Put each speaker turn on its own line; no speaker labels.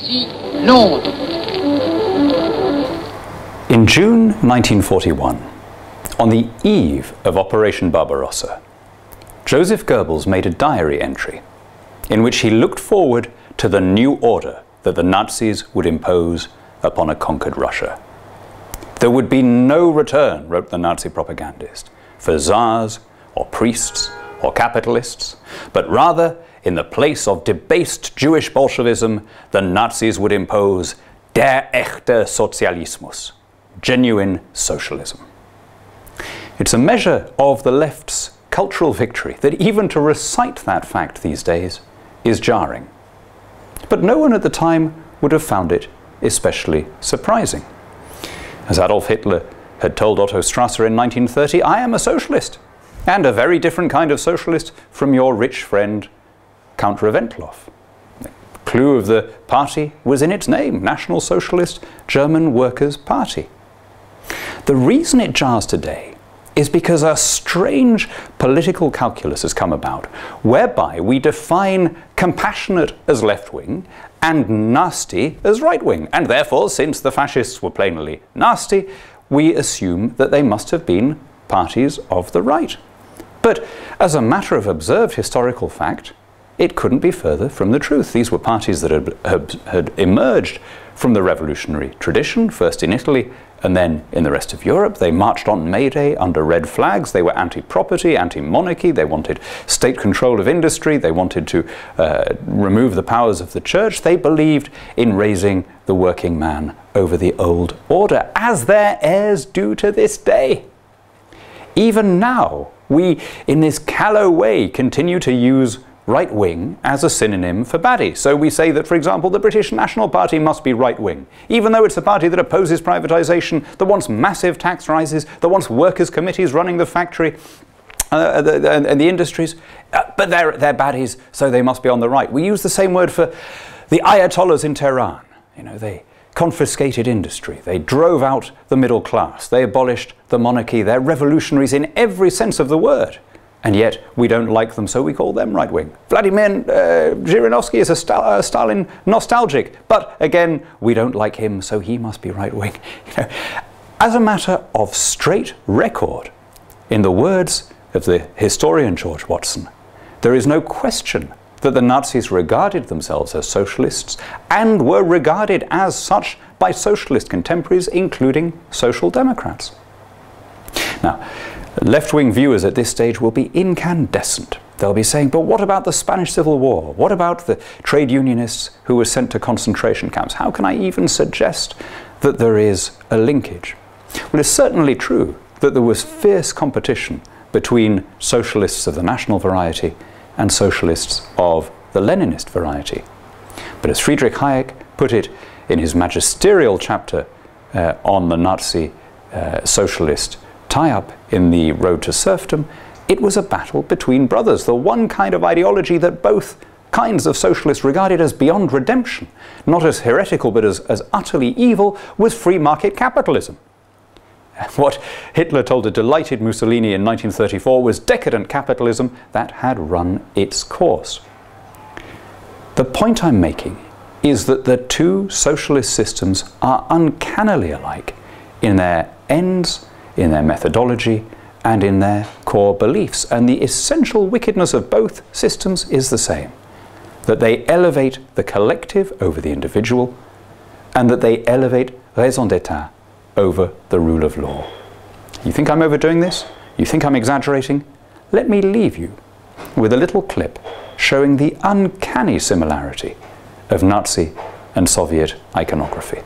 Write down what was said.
Ici Londres.
In June 1941, on the eve of Operation Barbarossa, Joseph Goebbels made a diary entry in which he looked forward to the new order that the Nazis would impose upon a conquered Russia. There would be no return, wrote the Nazi propagandist, for czars or priests or capitalists, but rather, in the place of debased Jewish Bolshevism, the Nazis would impose der echte Sozialismus, genuine socialism. It's a measure of the left's cultural victory that even to recite that fact these days is jarring. But no one at the time would have found it especially surprising. As Adolf Hitler had told Otto Strasser in 1930, "I am a socialist, and a very different kind of socialist from your rich friend Count Reventlow." The clue of the party was in its name, National Socialist German Workers' Party. The reason it jars today is because a strange political calculus has come about, whereby we define compassionate as left-wing and nasty as right-wing. And therefore, since the fascists were plainly nasty, we assume that they must have been parties of the right. But as a matter of observed historical fact, it couldn't be further from the truth. These were parties that had emerged from the revolutionary tradition, first in Italy and then in the rest of Europe. They marched on May Day under red flags. They were anti-property, anti-monarchy. They wanted state control of industry. They wanted to remove the powers of the church. They believed in raising the working man over the old order, as their heirs do to this day. Even now, we, in this callow way, continue to use right-wing as a synonym for baddie. So we say that, for example, the British National Party must be right-wing, even though it's a party that opposes privatisation, that wants massive tax rises, that wants workers' committees running the factory and the industries. But they're baddies, so they must be on the right. We use the same word for the Ayatollahs in Tehran. You know, they confiscated industry. They drove out the middle class. They abolished the monarchy. They're revolutionaries in every sense of the word. And yet we don't like them, so we call them right-wing. Vladimir Zhirinovsky is a Stalin nostalgic, but again, we don't like him, so he must be right-wing. You know, as a matter of straight record, in the words of the historian George Watson, there is no question that the Nazis regarded themselves as socialists and were regarded as such by socialist contemporaries, including social democrats. Now, left-wing viewers at this stage will be incandescent. They'll be saying, but what about the Spanish Civil War? What about the trade unionists who were sent to concentration camps? How can I even suggest that there is a linkage? Well, it's certainly true that there was fierce competition between socialists of the national variety and socialists of the Leninist variety. But as Friedrich Hayek put it in his magisterial chapter on the Nazi socialist tie-up in The Road to Serfdom, it was a battle between brothers. The one kind of ideology that both kinds of socialists regarded as beyond redemption, not as heretical but as utterly evil, was free market capitalism. What Hitler told a delighted Mussolini in 1934 was decadent capitalism that had run its course. The point I'm making is that the two socialist systems are uncannily alike in their ends, in their methodology, and in their core beliefs. And the essential wickedness of both systems is the same, that they elevate the collective over the individual, and that they elevate raison d'etat over the rule of law. You think I'm overdoing this? You think I'm exaggerating? Let me leave you with a little clip showing the uncanny similarity of Nazi and Soviet iconography.